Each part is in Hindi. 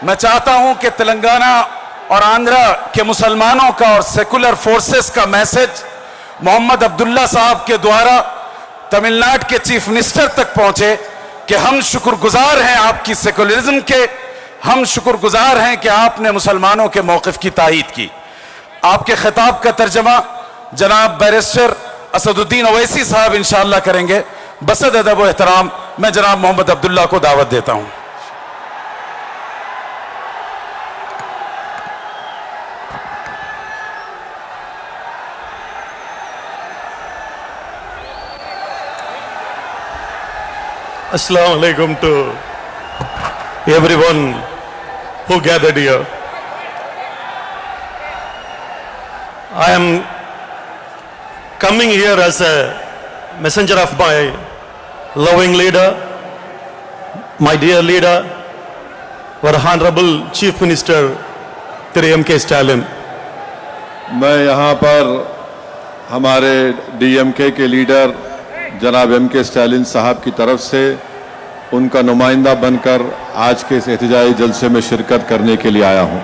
मैं चाहता हूं कि तेलंगाना और आंध्रा के मुसलमानों का और सेकुलर फोर्सेस का मैसेज मोहम्मद अब्दुल्ला साहब के द्वारा तमिलनाडु के चीफ मिनिस्टर तक पहुंचे कि हम शुक्रगुजार हैं आपकी सेकुलरिज्म के, हम शुक्रगुजार हैं कि आपने मुसलमानों के मौक़िफ़ की तायीद की। आपके खिताब का तर्जमा जनाब बैरिस्टर असदुद्दीन ओवैसी साहब इंशाअल्लाह करेंगे। बसद अदब व एहतराम मैं जनाब मोहम्मद अब्दुल्ला को दावत देता हूं। Assalamu alaikum to everyone who gathered here. I am coming here as a messenger of my loving leader, my dear leader, our Honorable Chief Minister Thiru M.K. Stalin. मैं यहाँ पर हमारे DMK के लीडर जनाब M.K. स्टालिन साहब की तरफ से उनका नुमाइंदा बनकर आज के इस एहतजाजी जलसे में शिरकत करने के लिए आया हूँ।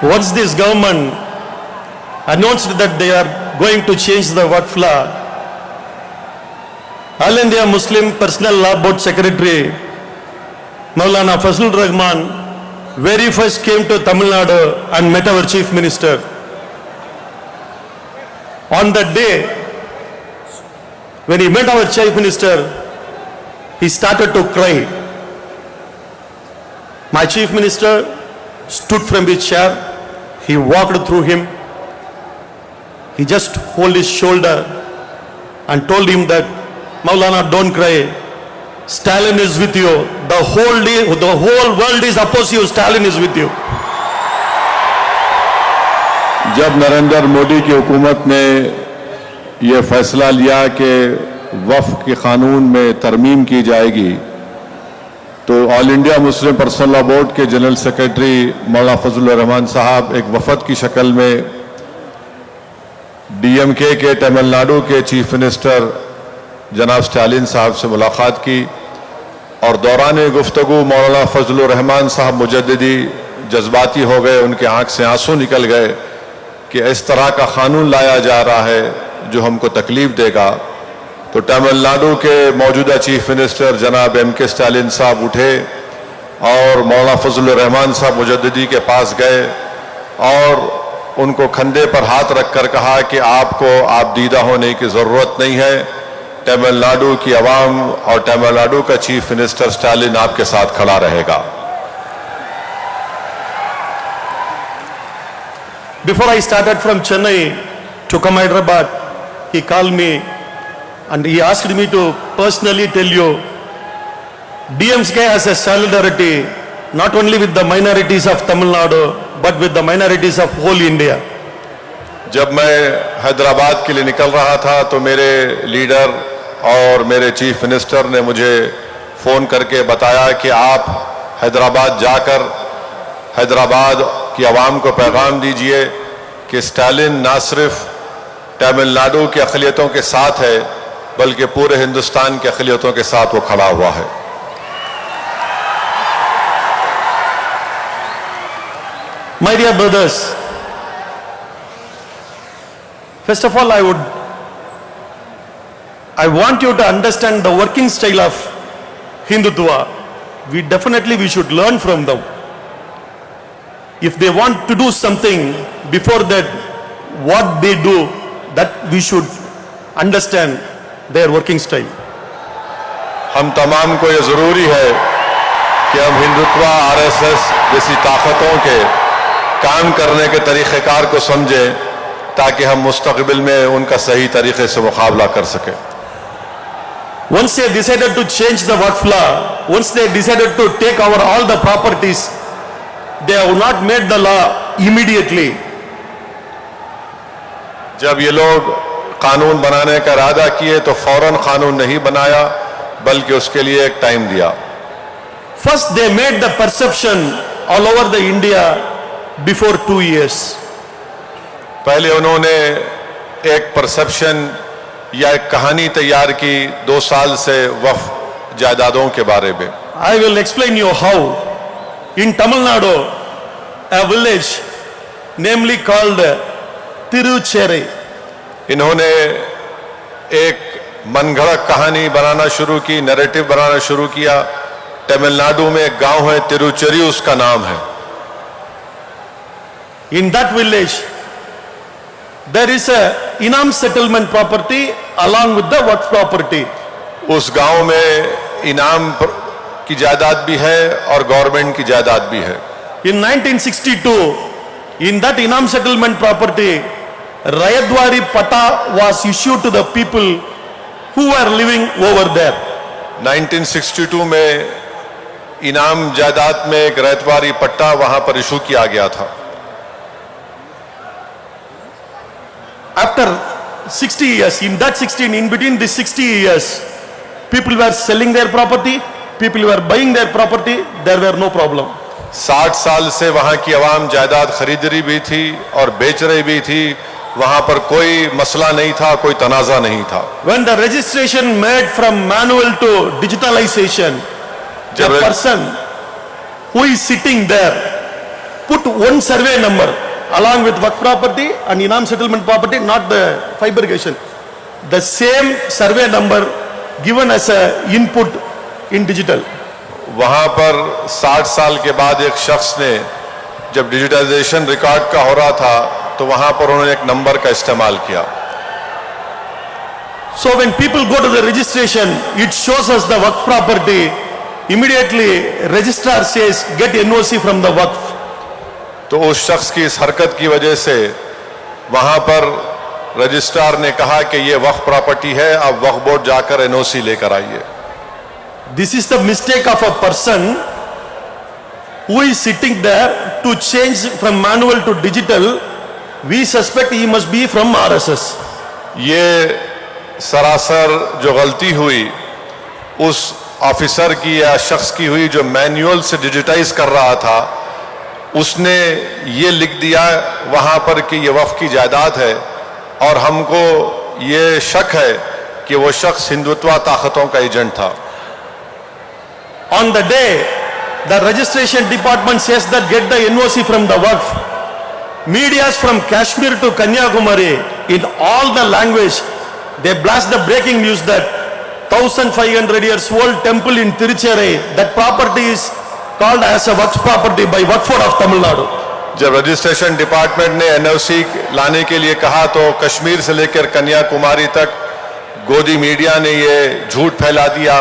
Once this government announced that they are going to change the Waqf law, All India Muslim Personal Law Board Secretary Maulana Fazlur Rahman very first came to Tamil Nadu and met our Chief Minister. On that day, when he met our Chief Minister, he started to cry. My Chief Minister stood from his chair, he walked through him, he just held his shoulder and told him that, Maulana, don't cry. Stalin is with you. The whole world is opposed to you. Stalin is with you. जब नरेंद्र मोदी की हुकूमत ने यह फैसला लिया कि वफ़ के कानून में तरमीम की जाएगी, तो all India Muslim personal law board के जनरल सेक्रेटरी मौलाना फजलुर रहमान साहब एक वफद की शक्ल में DMK के तमिलनाडु के चीफ मिनिस्टर जनाब स्टालिन साहब से मुलाकात की और दौरान गुफ्तगू मौलाना फजलुर रहमान साहब मुजद्दिदी जज्बाती हो गए, उनके आंख से आंसू निकल गए कि इस तरह का कानून लाया जा रहा है जो हमको तकलीफ देगा। तो तमिलनाडु के मौजूदा चीफ मिनिस्टर जनाब M.K. स्टालिन साहब उठे और मौलाना फजलुर रहमान साहब मुजद्दिदी के पास गए और उनको कंधे पर हाथ रखकर कहा कि आपको आप दीदा होने की ज़रूरत नहीं है, तमिलनाडु की आवाम और तमिलनाडु का चीफ मिनिस्टर स्टालिन आपके साथ खड़ा रहेगा। Before I started from Chennai to come Hyderabad, he called me and he asked me to personally tell you, DMK has a solidarity not only with the minorities of Tamil Nadu but with the minorities of whole India. जब मैं हैदराबाद के लिए निकल रहा था तो मेरे लीडर और मेरे चीफ मिनिस्टर ने मुझे फ़ोन करके बताया कि आप हैदराबाद जाकर हैदराबाद की आवाम को पैगाम दीजिए कि स्टालिन ना सिर्फ तमिलनाडु की अक़लियतों के साथ है बल्कि पूरे हिंदुस्तान की अक़लियतों के साथ वो खड़ा हुआ है। My dear brothers, first of all, I want you to understand the working style of Hindutva. We should learn from them. If they want to do something, before that, what they do, that we should understand their working style. हम तमाम को ये ज़रूरी है कि हम हिंदुत्व RSS जैसी ताकतों के काम करने के तरीक़ेकार को समझें ताकि हम मुस्तक़बिल में उनका सही तरीके से मुकाबला कर सकें। Once they decided to change the Waqf law, once they decided to take over all the properties, they have not made the law immediately. जब ये लोग कानून बनाने का इरादा किए तो फौरन कानून नहीं बनाया बल्कि उसके लिए एक टाइम दिया। First they made the perception all over the India before 2 years. पहले उन्होंने एक परसेप्शन या एक कहानी तैयार की 2 साल से वक्फ जायदादों के बारे में। I will explain you how. In Tamil Nadu, a village namely called Tirucherry. इन्होंने एक मनगढ़ंत कहानी बनाना शुरू की, नैरेटिव बनाना शुरू किया। तमिलनाडु में एक गांव है तिरुचेरी, उसका नाम है। In that village, there is a Inam settlement property along with the Waqf property. उस गांव में इनाम की जायदाद भी है और गवर्नमेंट की जायदाद भी है। In 1962, in that Inam settlement property, Rayadwari Pata was issued to the people who were living over there. 1962 में इनाम जायदाद में एक रैतवारी पट्टा वहां पर इशू किया गया था। After 60 years, in that 16, in between these 60 years, people were selling their property, people were buying their property, there were no problem. 60 साल से वहां की आवाम जायदाद खरीद रही भी थी और बेच रही भी थी। वहां पर कोई मसला नहीं था, कोई तनाजा नहीं था। When the registration made from manual to digitalization, the person who is sitting there put one survey number along with Waqf property and Inam settlement property, not the fabrication. The same survey number given as a input in digital. वहां पर 60 साल के बाद एक शख्स ने, जब डिजिटाइजेशन रिकॉर्ड का हो रहा था, तो वहां पर उन्होंने एक नंबर का इस्तेमाल किया। So when people go to the registration, it shows us the Waqf property. Immediately registrar says get NOC from the Waqf. तो उस शख्स की इस हरकत की वजह से वहां पर रजिस्ट्रार ने कहा कि ये वक्फ प्रॉपर्टी है, आप वक्फ बोर्ड जाकर एनओसी लेकर आइए। This is the mistake of a person who is sitting there to change from manual to digital. We suspect he must be from RSS. ये सरासर जो गलती हुई उस ऑफिसर की या शख्स की हुई जो मैनुअल से डिजिटाइज कर रहा था। उसने ये लिख दिया वहां पर कि ये वक्फ की जायदाद है, और हमको ये शक है कि वो शख्स हिंदुत्व ताकतों का एजेंट था। On the day the registration department says that get the NOC from the Waqf, medias from Kashmir to Kanyakumari in all the language, they blast the breaking news that 1500 years old temple in Tirucherry, that property is called as a Waqf property by Waqf Board of Tamil Nadu. जब रजिस्ट्रेशन डिपार्टमेंट ने एनओसी लाने के लिए कहा तो कश्मीर से लेकर कन्याकुमारी तक गोदी मीडिया ने ये झूठ फैला दिया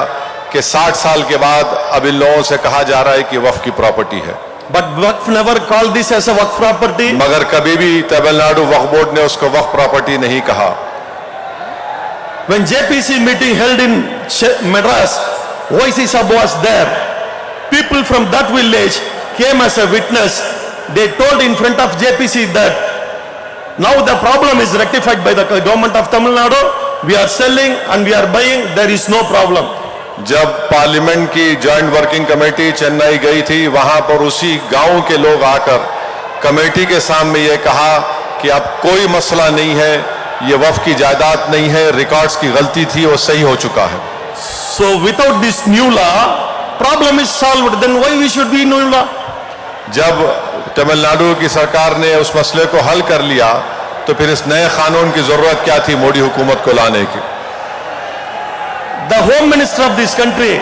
कि 60 साल के बाद अब इन लोगों से कहा जा रहा है कि वक्फ की प्रॉपर्टी है। But Waqf never called this as a Waqf property. मगर कभी भी तमिलनाडु वक्फ बोर्ड ने उसको वक्फ प्रॉपर्टी नहीं कहा। When JPC meeting held in Madras, OIC Sab was there. People from that village came as a witness. They told in front of JPC that now the problem is rectified by the government of Tamil Nadu. We are selling and we are buying. There is no problem. जब पार्लियामेंट की जॉइंट वर्किंग कमेटी चेन्नई गई थी, वहां पर उसी गांव के लोग आकर कमेटी के सामने ये कहा कि अब कोई मसला नहीं है, ये वक्फ की जायदाद नहीं है, रिकॉर्ड्स की गलती थी, वो सही हो चुका है। So without this new law, problem is solved. Then why we should be new law? जब तमिलनाडु की सरकार ने उस मसले को हल कर लिया तो फिर इस नए कानून की जरूरत क्या थी मोदी हुकूमत को लाने की। The Home Minister of this country,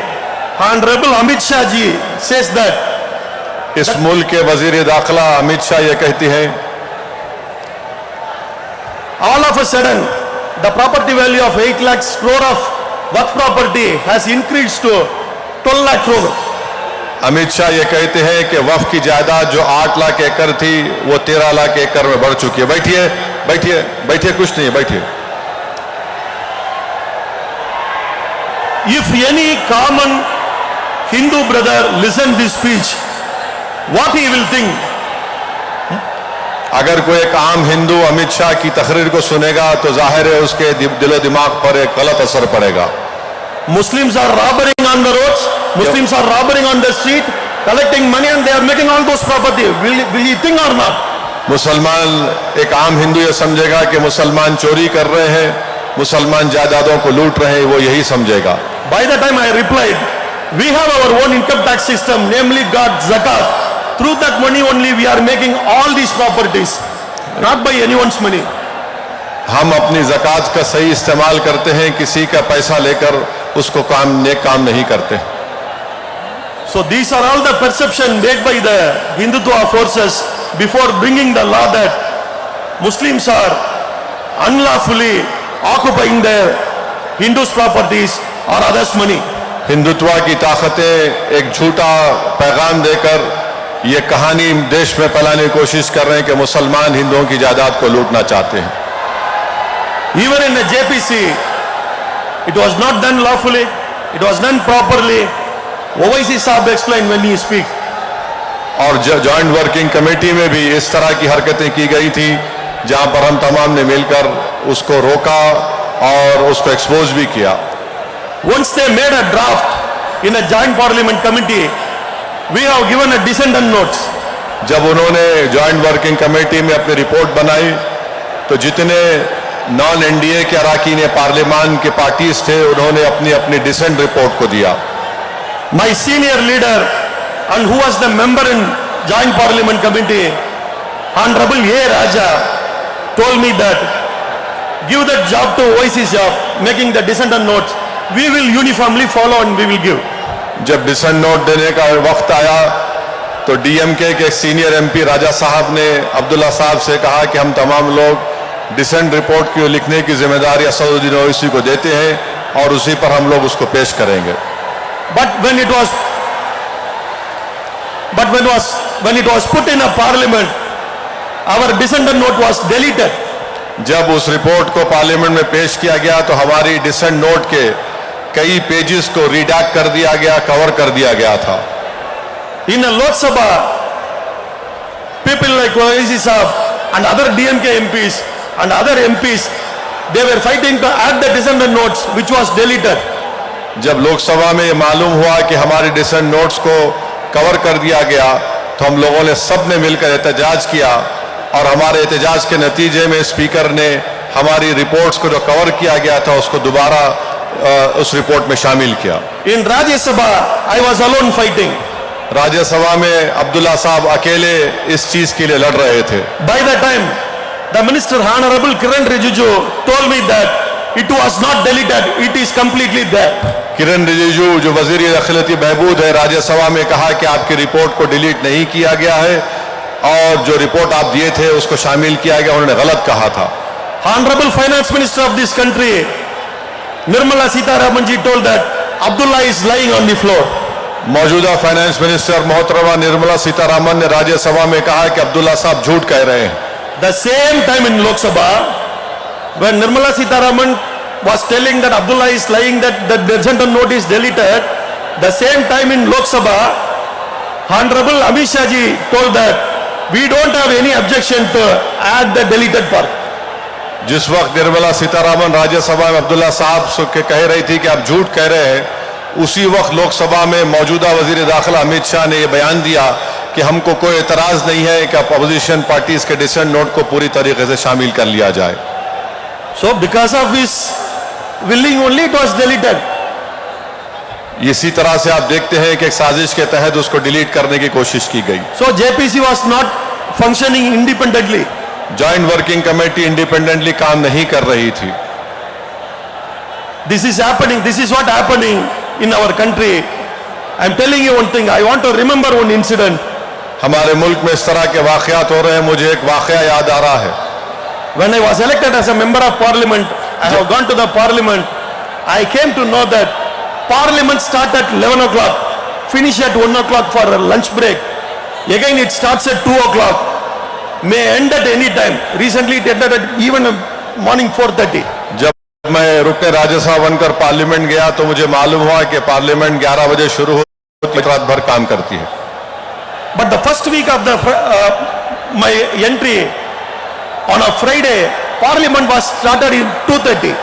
Honorable Amit Shah ji, says that इस मुल्क के वजीर दाखिला अमित शाह ये कहती हैं all of a sudden the property value of 8 lakh crore of Waqf property has increased to 12 lakh crore. Amit Shah ये कहते हैं कि वक्फ की जायदाद जो 8 लाख एकड़ थी वो 13 लाख एकड़ में बढ़ चुकी है। बैठिए बैठिए बैठिए, कुछ नहीं, बैठिए। If any common Hindu brother listen this speech, what he will think? अगर कोई एक आम हिंदू अमित शाह की तकरीर को सुनेगा तो जाहिर है उसके दिलो दिमाग पर एक गलत असर पड़ेगा। Muslims are robbing on the roads, Muslims are robbing on the street, collecting money and they are making all those property. Will he think or not? मुसलमान, एक आम हिंदू ये समझेगा कि मुसलमान चोरी कर रहे हैं, मुसलमान जायदादों को लूट रहे हैं, वो यही समझेगा। By the time I replied, we have our own income tax system, namely God zakat. Through that money only we are making all these properties, not by anyone's money. हम अपनी ज़कात का सही इस्तेमाल करते हैं, किसी का पैसा लेकर उसको नेक काम नहीं करते। So these are all the perception made by the Hindutva forces before bringing the law that Muslims are unlawfully occupying their Hindus' properties or others' money. Hindutva की ताकतें एक झूठा पैगाम देकर ये कहानी देश में फैलाने की कोशिश कर रहे हैं कि मुसलमान हिंदुओं की जायदाद को लूटना चाहते हैं। Even in the JPC, it was not done lawfully, it was done properly. Owaisi Saab explained when he speak. और जॉइंट वर्किंग कमेटी में भी इस तरह की हरकतें की गई थी, जहां पर हम तमाम ने मिलकर उसको रोका और उसको एक्सपोज भी किया। Once they made a draft in a joint parliament committee, we have given a dissent notes. जब उन्होंने जॉइंट वर्किंग कमेटी में अपनी रिपोर्ट बनाई तो जितने नॉन एनडीए के अराकीन पार्लियामान के पार्टीज थे, उन्होंने अपनी अपनी डिसेंट रिपोर्ट को दिया। My senior leader and who was the member in joint parliament committee, Honorable A. Raja, told me that give that job to Owaisi Saab, making the dissent notes. We will uniformly follow and we will give. जब डिसेंट नोट देने का वक्त आया तो डीएमके के सीनियर एमपी राजा साहब ने अब्दुल्ला साहब से कहा कि हम तमाम लोग डिसेंट रिपोर्ट की लिखने की जिम्मेदारी असदुद्दीन ओवैसी को देते हैं और उसी पर हम लोग उसको पेश करेंगे। But when it was put in a parliament, our dissent note was deleted. जब उस रिपोर्ट को पार्लियामेंट में पेश किया गया तो हमारी डिसेंट नोट के कई पेजेस को रिडैक्ट कर दिया गया, कवर कर दिया गया था। In a Lok Sabha, people like Owaisi Saab and other DMK MPs and other MPs, they were fighting to add the dissent notes which was deleted. जब लोकसभा में मालूम हुआ कि हमारे डिसेंट नोट्स को कवर कर दिया गया तो हम लोगों ने सब ने मिलकर एहतजाज किया और हमारे एहतजाज के नतीजे में स्पीकर ने हमारी रिपोर्ट्स को जो कवर किया गया था उसको दोबारा उस रिपोर्ट में शामिल किया। In Rajya Sabha, I was alone fighting. Rajya Sabha में अब्दुल्ला साहब अकेले इस चीज के लिए लड़ रहे थे। By the time the Minister Honorable Kiran Rijiju told me that it was not deleted, it is completely there. किरण रिजिजू जो वजीर दाखिलती बहबूद है, राज्यसभा में कहा कि आपकी रिपोर्ट को डिलीट नहीं किया गया है और जो रिपोर्ट आप दिए थे उसको शामिल किया गया, उन्होंने गलत कहा था। Honorable Finance Minister of this country, Nirmala Sitharaman ji told that Abdullah is lying on the floor. मौजूदा फाइनेंस मिनिस्टर मोहतरमा निर्मला सीतारामन ने राज्यसभा में कहा कि अब्दुल्ला साहब झूठ कह रहे हैं। The same time in Lok Sabha, when Nirmala Sitharaman was telling that Abdullah is lying, that the dissent note is deleted, the same time in Lok Sabha, Honorable Amit Shah ji told that we don't have any objection to add the deleted part. जिस वक्त निर्मला सीतारामन राज्यसभा में अब्दुल्ला साहब के कह रही थी कि आप झूठ कह रहे हैं, उसी वक्त लोकसभा में मौजूदा वजीर दाखिला अमित शाह ने यह बयान दिया कि हमको कोई एतराज नहीं है कि अपोजिशन पार्टीज के डिसेंट नोट को पूरी तरीके से शामिल कर लिया जाए। So because of his willing only it was deleted. इसी तरह से आप देखते हैं कि एक साजिश के तहत उसको डिलीट करने की कोशिश की गई। So JPC was not functioning independently. Joint working committee independently काम नहीं कर रही थी। This is happening, this is what happening in our country. I am telling you one thing, I want to remember one incident. हमारे मुल्क में इस तरह के वाकयात हो रहे हैं, मुझे एक वाकया याद आ रहा है। When I was elected as a member of parliament, I have gone to the parliament, I came to know that parliament starts at 11 o'clock, finish at 1 o'clock for a lunch break. Again it starts at 2 o'clock, may end at any time. Recently it ended at even morning 4:30. जब मैं रुकने राज्यसभा बनकर पार्लियामेंट गया तो मुझे मालूम हुआ कि पार्लियामेंट 11 बजे शुरू होती है, रात भर काम करती है। But the first week of the my entry on a Friday, parliament was started in 2:30.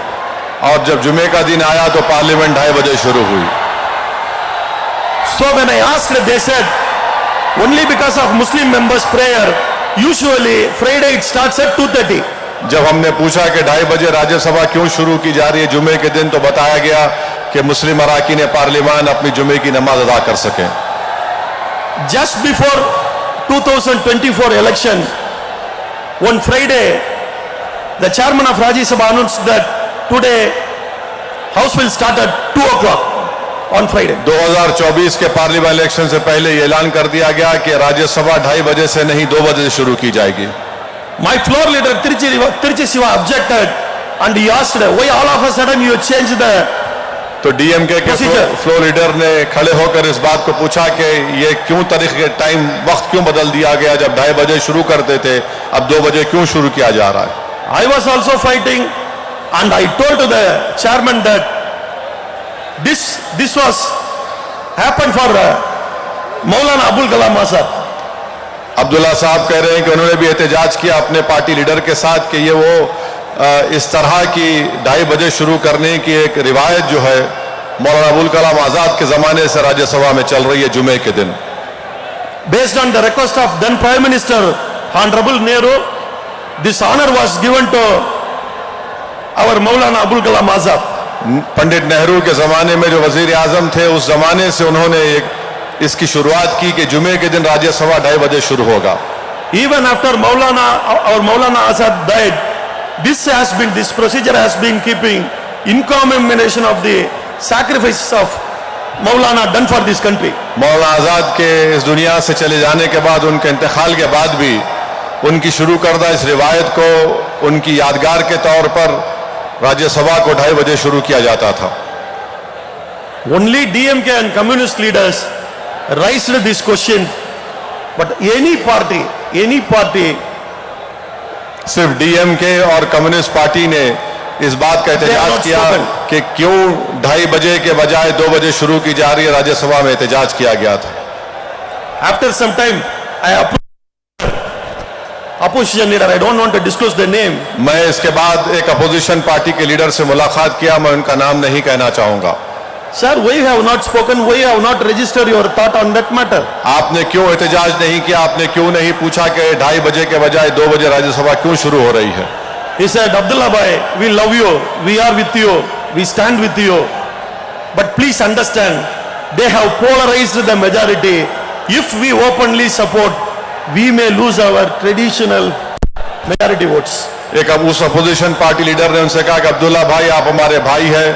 और जब जुमे का दिन आया तो पार्लियामेंट 2:30 बजे शुरू हुई। So when I asked, they said only because of Muslim members' prayer Usually Friday it starts at 2:30. जब हमने पूछा कि 2:30 बजे राज्यसभा क्यों शुरू की जा रही है जुमे के दिन, तो बताया गया कि मुस्लिम अरकान पार्लियामान अपनी जुमे की नमाज अदा कर सकें। Just before 2024 election, one Friday, the chairman of Rajya Sabha announced that today House will start at 2 o'clock on Friday. 2024 के पार्लियामेंट इलेक्शन से पहले ये ऐलान कर दिया गया कि राज्यसभा 2:30 बजे से नहीं 2 बजे से शुरू की जाएगी। My floor leader Tiruchi Siva objected and he asked, why all of a sudden you changed the तो डीएमके के Procedure. फ्लो लीडर ने खड़े होकर इस बात को पूछा कि ये क्यों तरीके टाइम वक्त क्यों बदल दिया गया, जब 2:30 बजे शुरू करते थे अब 2 बजे क्यों शुरू किया जा रहा है। I was also fighting and I told to the chairman that this was happened for Maulana Abul Kalam Azad. Abdullah साहब कह रहे हैं कि उन्होंने भी एहतजाज किया अपने पार्टी लीडर के साथ कि ये वो इस तरह की 2:30 बजे शुरू करने की एक रिवायत जो है मौलाना अबुल कलाम आजाद के जमाने से राज्यसभा में चल रही है जुमे के दिन। Based on the request of then Prime Minister Honorable Nehru, this honor was given to our Maulana Abul Kalam Azad. Pandit Nehru के जमाने में जो वजीर आजम थे उस जमाने से उन्होंने इसकी शुरुआत की कि जुमे के दिन राज्यसभा 2:30 बजे शुरू होगा। Even after our Maulana Azad died, this procedure has been keeping in commemoration of the sacrifices of Maulana done for this country. Maulana Azad के इस दुनिया से चले जाने के बाद, उनके इंतकाल के बाद भी उनकी शुरू करदा इस रिवायत को उनकी यादगार के तौर पर राज्यसभा को 2:30 बजे शुरू किया जाता था। Only DMK and communist leaders raised this question, but any party सिर्फ डीएमके और कम्युनिस्ट पार्टी ने इस बात का एहतजाज किया कि क्यों 2:30 बजे के बजाय 2 बजे शुरू की जा रही है, राज्यसभा में एहतजाज किया गया था। After some time, I approached opposition leader. I don't want to disclose the name. मैं इसके बाद एक अपोजिशन पार्टी के लीडर से मुलाकात किया, मैं उनका नाम नहीं कहना चाहूंगा। Sir, why you have not spoken? Why you have not registered your thought on that matter? आपने क्यों एहतजाज नहीं किया, आपने क्यों नहीं पूछा कि 2:30 बजे के बजाय 2 बजे राज्यसभा क्यों शुरू हो रही है। He said, Abdullah bhai, we love you, we are with you, we stand with you, but please understand, they have polarized the majority. If we openly support, we may lose our traditional majority votes. एक अब उस अपोजिशन पार्टी लीडर ने उनसे कहा कि अब्दुल्ला भाई, आप हमारे भाई हैं,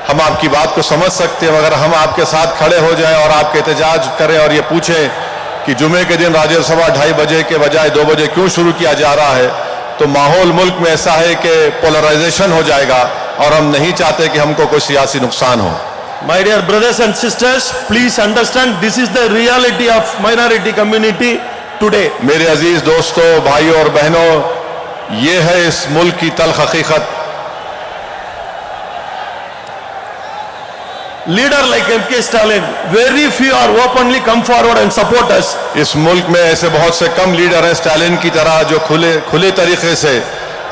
हम आपकी बात को समझ सकते हैं, मगर हम आपके साथ खड़े हो जाएं और आपके एहतजाज करें और ये पूछें कि जुमे के दिन राज्यसभा 2:30 बजे के बजाय 2 बजे क्यों शुरू किया जा रहा है, तो माहौल मुल्क में ऐसा है कि पोलराइजेशन हो जाएगा और हम नहीं चाहते कि हमको कोई सियासी नुकसान हो। My dear brothers and sisters, please understand, this is the reality of minority community today. मेरे अजीज दोस्तों, भाइयों और बहनों, ये है इस मुल्क की तल्ख हकीकत। Leader like M.K. Stalin, very few are openly come forward and support us. इस मुल्क में ऐसे बहुत से कम लीडर हैं स्टालिन की तरह जो खुले तरीके से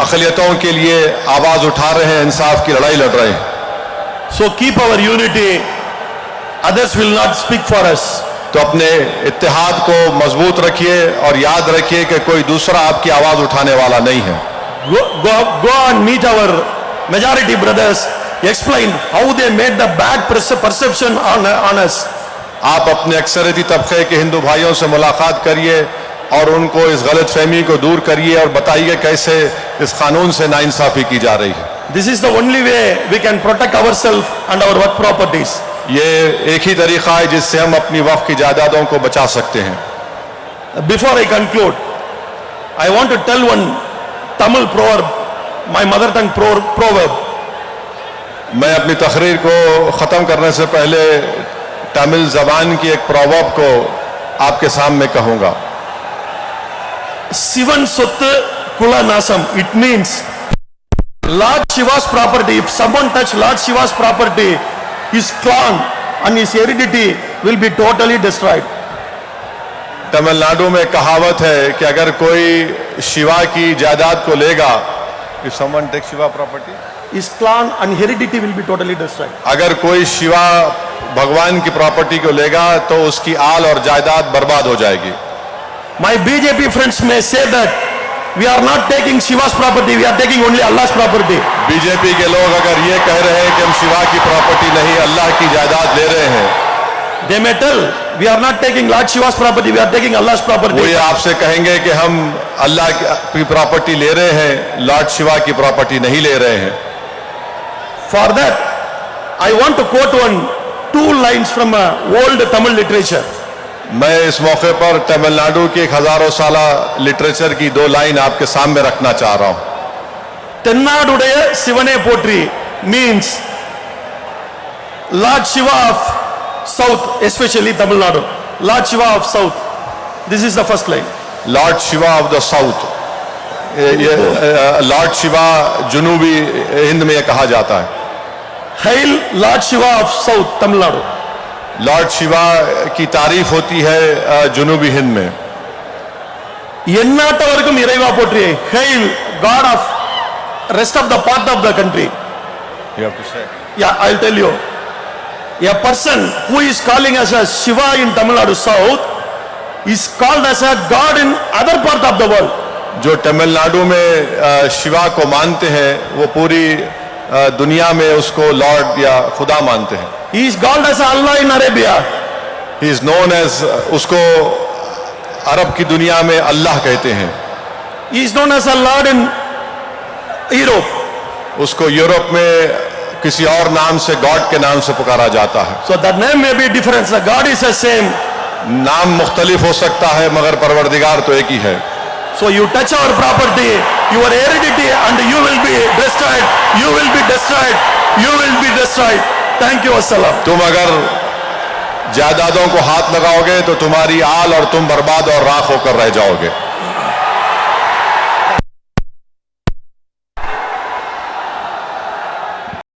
अक़लियतों के लिए आवाज उठा रहे हैं, इंसाफ की लड़ाई लड़ रहे हैं। So keep our unity, others will not speak for us. तो अपने इत्तेहाद को मजबूत रखिए और याद रखिए कि कोई दूसरा आपकी आवाज उठाने वाला नहीं है। Go and meet our majority brothers, explain how they made the bad perception on us. आप अपने अक्सरियती तबके के हिंदू भाइयों से मुलाकात करिए और उनको इस गलत फहमी को दूर करिए और बताइए कैसे इस कानून से नाइंसाफी की जा रही है। This is the only way we can protect ourselves and our work properties. ये एक ही तरीका है जिससे हम अपनी वक्फ की जायदादों को बचा सकते हैं। Before I conclude, I want to tell one Tamil proverb, my mother tongue proverb. मैं अपनी तकरीर को ख़त्म करने से पहले तमिल ज़बान की एक प्रोवर्ब को आपके सामने कहूँगा। Sivan Sottu Kula Nasam. It means Lord Shiva's property. If someone touch Lord Shiva's property, his clan and his heredity will be totally destroyed. Tamil Nadu में कहावत है कि अगर कोई शिवा की जायदाद को लेगा, if someone takes Shiva property, his clan and heredity will be totally destroyed. अगर कोई शिवा भगवान की प्रॉपर्टी को लेगा तो उसकी आल और जायदाद बर्बाद हो जाएगी। My BJP friends may say that we are not taking Shiva's property, we are taking only Allah's property. BJP के लोग अगर ये कह रहे हैं कि हम शिवा की प्रॉपर्टी नहीं अल्लाह की जायदाद ले रहे हैं, They may tell, we are not taking Lord Shiva's property, we are taking Allah's वो property. ये आपसे कहेंगे कि हम अल्लाह की प्रॉपर्टी ले रहे हैं, लॉर्ड शिवा की प्रॉपर्टी नहीं ले रहे हैं। For that, I want to quote two lines from old Tamil literature. मैं इस मौके पर तमिलनाडु की एक हजारों साला लिटरेचर की 2 लाइन आपके सामने रखना चाह रहा हूं। Tennadudaya Sivane Potri means Lord Shiva of South, especially Tamil Nadu. Lord Shiva of South. This is the first line. Lord Shiva of the south, lord Shiva जुनूबी हिंद में ये कहा जाता है। Hail Lord Shiva of South, Tamil Nadu. Lord Shiva की तारीफ होती है जुनूबी हिंद में। எந்நாட்டவருக்கும் இறைவா போற்றி. Hail God of rest of the part of the country. Yeah, I'll tell you. A person who is calling as a Shiva in Tamil Nadu South is called as a God in other part of the world. जो तमिलनाडु में शिवा को मानते हैं वो पूरी दुनिया में उसको लॉर्ड या खुदा मानते हैं। He is called as Allah in Arabia. He is known as, उसको अरब की दुनिया में अल्लाह कहते हैं। He is known as a Lord in Europe. उसको यूरोप में किसी और नाम से, गॉड के नाम से पुकारा जाता है। So that name may be different. The God is the same. नाम मुख्तलिफ हो सकता है मगर परवरदिगार तो एक ही है। So you touch our property, your heredity, and you will be destroyed. You will be destroyed. You will be destroyed. Thank you. Assalam. तुम अगर जायदादों को हाथ लगाओगे तो तुम्हारी आल और तुम बर्बाद और राख होकर रह जाओगे।